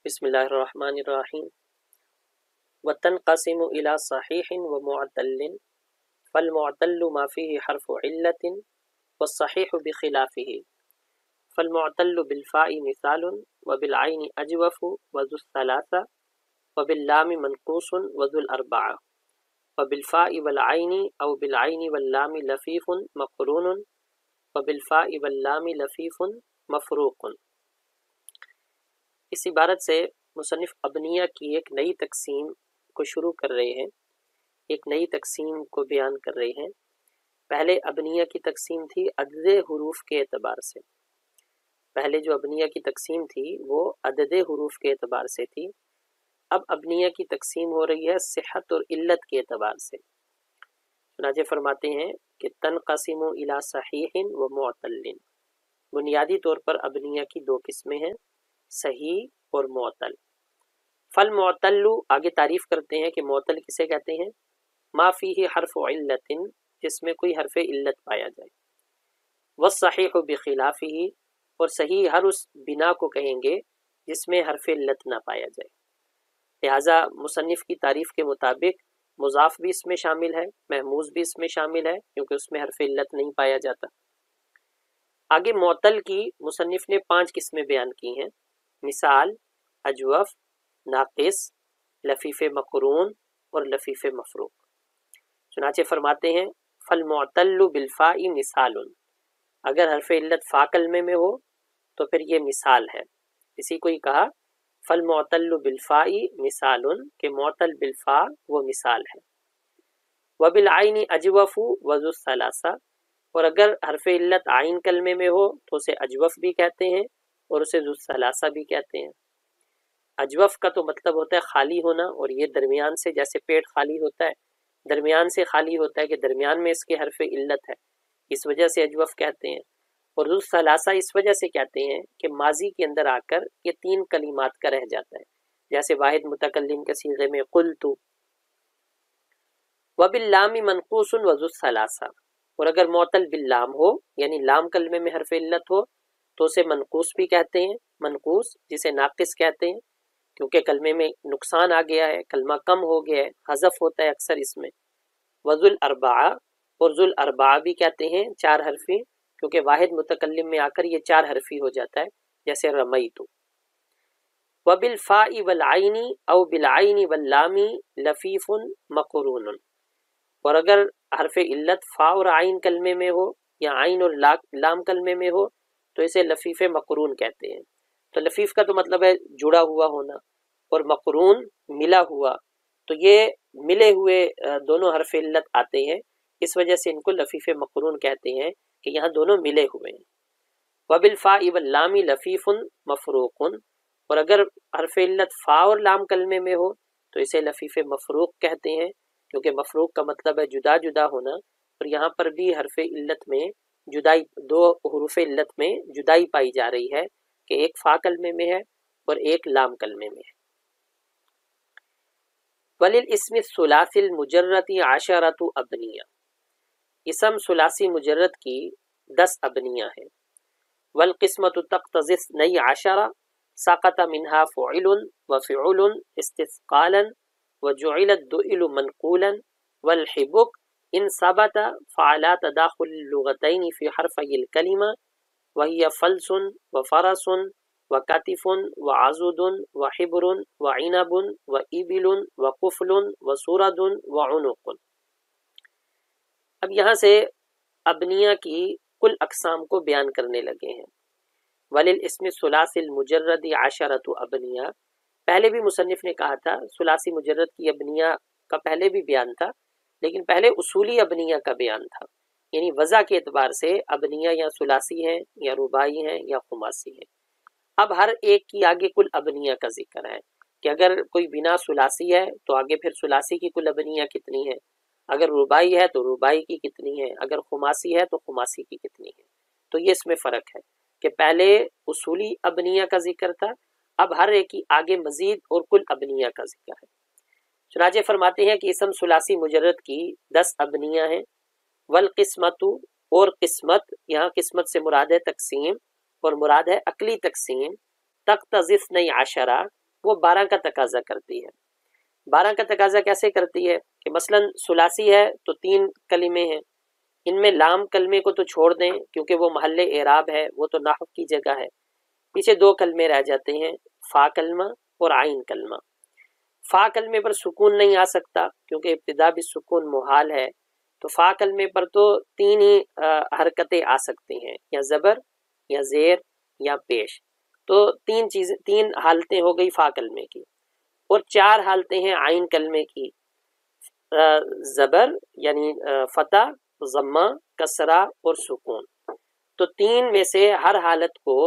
بسم اللہ الرحمن الرحیم وتنقسم الى صحیح ومعتل فالمعتل ما فيه حرف علت والصحيح بخلافه فالمعتل بالفاء مثال وبالعين أجوف وذو الثلاثة وباللام منقوص وذو الأربعة وبالفاء والعين أو بالعين واللام لفيف مقرون وبالفاء واللام لفيف مفروق۔ اس عبارت سے مصنف ابنیہ کی ایک نئی تقسیم کو شروع کر رہے ہیں، ایک نئی تقسیم کو بیان کر رہے ہیں۔ پہلے ابنیہ کی تقسیم تھی عدد حروف کے اعتبار سے، پہلے جو ابنیہ کی تقسیم تھی وہ عدد حروف کے اعتبار سے تھی، اب ابنیہ کی تقسیم ہو رہی ہے صحت اور علت کے اعتبار سے۔ چنانچہ فرماتے ہیں کہ تنقسم الی صحیح و معتل، بنیادی طور پر ابنیہ کی دو قسمیں ہیں، صحیح اور معتل۔ فالمعتل، آگے تعریف کرتے ہیں کہ معتل کسے کہتے ہیں، ما فیہ حرف علت، جس میں کوئی حرف علت پایا جائے، والصحیح بخلافہ، اور صحیح ہر اس بنا کو کہیں گے جس میں حرف علت نہ پایا جائے۔ لہٰذا مصنف کی تعریف کے مطابق مضاف بھی اس میں شامل ہے، محموز بھی اس میں شامل ہے، کیونکہ اس میں حرف علت نہیں پایا جاتا۔ آگے معتل کی مصنف نے 5 قسمیں بیان کی ہیں، مثال اجوف، ناقص، لفیف مقرون اور لفیف مفروق۔ چنانچہ فرماتے ہیں فالمعتل بالفاء مثال، اگر حرف علت فا کلمے میں ہو تو پھر یہ مثال ہے۔ اسی کو ہی کہا فالمعتل بالفاء مثال، کہ معتل بالفاء وہ مثال ہے۔ وبالعین اجوف وذو الثلاثہ، اور اگر حرف علت عین کلمے میں ہو تو اسے اجوف بھی کہتے ہیں اور اسے ذو الثلاثہ بھی کہتے ہیں۔ اجوف کا تو مطلب ہوتا ہے خالی ہونا، اور یہ درمیان سے، جیسے پیٹ خالی ہوتا ہے درمیان سے خالی ہوتا ہے کہ درمیان میں اس کے حرف علت ہے، اس وجہ سے اجوف کہتے ہیں۔ اور ذو الثلاثہ اس وجہ سے کہتے ہیں کہ ماضی کے اندر آ کر یہ 3 کلمات کا رہ جاتا ہے، جیسے واحد متکلم کے صیغے میں قلت۔ وباللام منقوص وذو الثلاثہ، اور اگر معتل باللام ہو یعنی لام کلمے میں حرف علت ہو تو اسے منقوص بھی کہتے ہیں، منقوص جسے ناقص کہتے ہیں، کیونکہ کلمے میں نقصان آ گیا ہے، کلمہ کم ہو گیا ہے، حذف ہوتا ہے اکثر اس میں۔ وذو الاربعہ، اور ذو الاربعہ بھی کہتے ہیں 4 حرفی، کیونکہ واحد متکلم میں آ کر یہ 4 حرفی ہو جاتا ہے، جیسے رمیت۔ وبالفاء والعین او بالعین واللام لفیف مقرون، اور اگر حرف علت فا اور عین کلمے میں ہو یا عین اور لام کلمے میں ہو تو اسے لفیف مقرون کہتے ہیں۔ تو لفیف کا تو مطلب ہے جڑا ہوا ہونا، اور مقرون ملا ہوا، تو یہ ملے ہوئے دونوں حرف علت آتے ہیں، اس وجہ سے ان کو لفیف مقرون کہتے ہیں کہ یہاں دونوں ملے ہوئے ہیں۔ وبالفاء واللام لفیف مفروق، اور اگر حرف علت فا اور لام کلمے میں ہو تو اسے لفیف مفروق کہتے ہیں، کیونکہ مفروق کا مطلب ہے جدا جدا ہونا، اور یہاں پر بھی حرف علت میں جدائی، 2 حروف علت میں جدائی پائی جا رہی ہے کہ ایک فا کلمے میں ہے اور ایک لام کلمے میں ہے۔ وللاسم الثلاثی المجرد 10 ابنیہ، اسم ثلاثی مجرد کی 10 ابنیہ ہیں۔ والقسمۃ تقتضی 12، سقط منها فعل وفعل استثقالا وجعل الدؤل منقولا والحبك ان ثبت فعلى تداخل اللغتين في حرفي الكلمة وهي فلس وفرس وكتف وعضد وحبر وعنب وإبل وقفل وسرد وعنق۔ اب یہاں سے ابنیہ کی کل اقسام کو بیان کرنے لگے ہیں۔ وللاسم الثلاثی المجرد 10 ابنیہ، پہلے بھی مصنف نے کہا تھا ثلاثی مجرد کی ابنیہ کا پہلے بھی بیان تھا، لیکن پہلے اصولی ابنیہ کا بیان تھا، یعنی وضع کے اعتبار سے ابنیہ یا ثلاثی ہیں یا رباعی ہیں یا خماسی ہیں۔ اب ہر ایک کی آگے کل ابنیہ کا ذکر ہے کہ اگر کوئی بنا ثلاثی ہے تو آگے پھر ثلاثی کی کل ابنیہ کتنی ہے، اگر رباعی ہے تو رباعی کی کتنی ہے، اگر خماسی ہے تو خماسی کی کتنی ہے۔ تو یہ اس میں فرق ہے کہ پہلے اصولی ابنیہ کا ذکر تھا، اب ہر ایک کی آگے مزید اور کل ابنیہ کا ذکر ہے۔ چنانچہ فرماتے ہیں کہ اسم ثلاثی مجرد کی 10 ابنیہ ہیں۔ والقسمت، اور قسمت، یہاں قسمت سے مراد ہے تقسیم اور مراد ہے عقلی تقسیم، تقتضی 12، وہ 12 کا تقاضا کرتی ہے۔ 12 کا تقاضا کیسے کرتی ہے کہ مثلا ثلاثی ہے تو 3 کلمے ہیں، ان میں لام کلمے کو تو چھوڑ دیں کیونکہ وہ محل اعراب ہے، وہ تو نحو کی جگہ ہے، پیچھے 2 کلمے رہ جاتے ہیں، فا کلمہ اور عین کلمہ۔ فا کلمے پر سکون نہیں آ سکتا کیونکہ ابتدا بھی سکون محال ہے، تو فا کلمے پر تو 3 ہی حرکتیں آ سکتی ہیں، یا زبر یا زیر یا پیش، تو 3 حالتیں ہو گئی فا کلمے کی، اور 4 حالتیں ہیں عین کلمے کی، زبر یعنی فتح، ضمہ، کسرہ اور سکون۔ تو 3 میں سے ہر حالت کو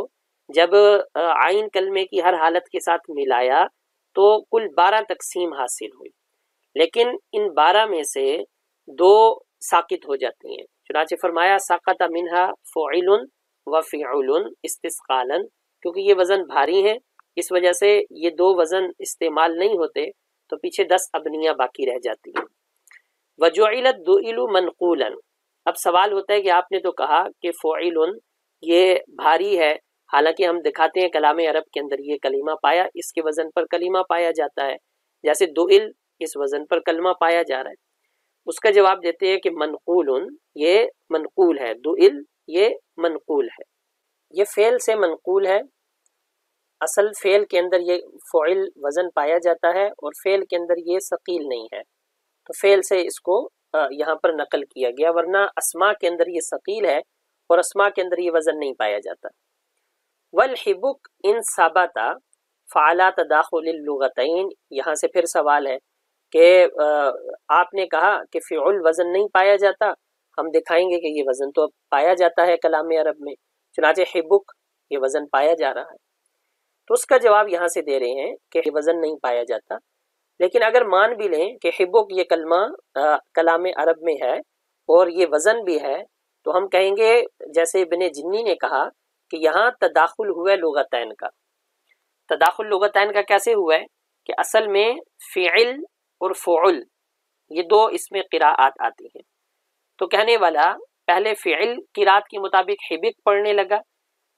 جب عین کلمے کی ہر حالت کے ساتھ ملایا تو کل 12 تقسیم حاصل ہوئی، لیکن ان 12 میں سے 2 ساقط ہو جاتی ہیں، چنانچہ فرمایا ساقط منہا فعل و فعل استثقالا، کیونکہ یہ وزن بھاری ہے اس وجہ سے یہ 2 وزن استعمال نہیں ہوتے، تو پیچھے 10 ابنیہ باقی رہ جاتی ہیں۔ وجعلت دؤل منقولا، اب سوال ہوتا ہے کہ آپ نے تو کہا کہ فعل یہ بھاری ہے، حالانکہ ہم دکھاتے ہیں کلام عرب کے اندر یہ کلمہ پایا، اس کے وزن پر کلمہ پایا جاتا ہے، جیسے دؤل اس وزن پر کلمہ پایا جا رہا ہے۔ اس کا جواب دیتے ہیں کہ منقول، یہ منقول ہے، دؤل یہ منقول ہے، یہ فعل سے منقول ہے، اصل فعل کے اندر یہ فعل وزن پایا جاتا ہے اور فعل کے اندر یہ ثقیل نہیں ہے، تو فعل سے اس کو یہاں پر نقل کیا گیا، ورنہ اسماء کے اندر یہ ثقیل ہے اور اسماء کے اندر یہ وزن نہیں پایا جاتا۔ والحبک ان ثبت فعلی تداخل اللغتین، یہاں سے پھر سوال ہے کہ آپ نے کہا کہ فعل وزن نہیں پایا جاتا، ہم دکھائیں گے کہ یہ وزن تو پایا جاتا ہے کلام عرب میں، چنانچہ حبک یہ وزن پایا جا رہا ہے، تو اس کا جواب یہاں سے دے رہے ہیں کہ یہ وزن نہیں پایا جاتا، لیکن اگر مان بھی لیں کہ حبک یہ کلمہ کلام عرب میں ہے اور یہ وزن بھی ہے، تو ہم کہیں گے جیسے ابن جنی نے کہا کہ یہاں تداخل ہوا ہے لغتین کا۔ تداخل لغتین کا کیسے ہوا ہے کہ اصل میں فعل اور فعل یہ 2 اس میں قراءات آتی ہیں، تو کہنے والا پہلے فعل قراءت کے مطابق حبک پڑھنے لگا،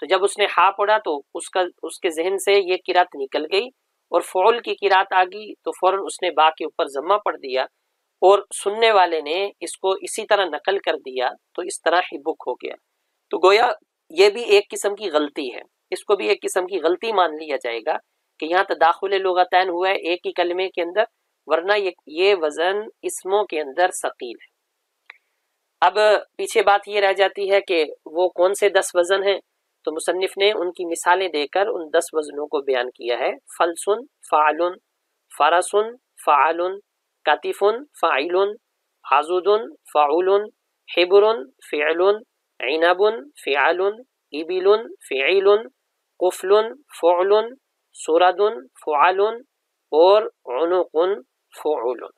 تو جب اس نے ہا پڑھا تو اس کے ذہن سے یہ قراءت نکل گئی، اور فعل کی قراءت آ گئی تو فوراً اس نے با کے اوپر ضمہ پڑھ دیا، اور سننے والے نے اس کو اسی طرح نقل کر دیا، تو اس طرح حبک ہو گیا۔ تو گویا یہ بھی ایک قسم کی غلطی ہے، اس کو بھی ایک قسم کی غلطی مان لیا جائے گا کہ یہاں تداخل لغتین ہوا ہے ایک ہی کلمے کے اندر، ورنہ یہ وزن اسموں کے اندر ثقیل ہے۔ اب پیچھے بات یہ رہ جاتی ہے کہ وہ کون سے 10 وزن ہیں، تو مصنف نے ان کی مثالیں دے کر ان 10 وزنوں کو بیان کیا ہے۔ فلسن فعلن، فرسن فعلن، کتفن فعلن، حزودن فعلن، حبرن فعلن، عنب فعلن، ابل فعلن، قفل فعلن، سرد فعلن، اور عنق فعلن۔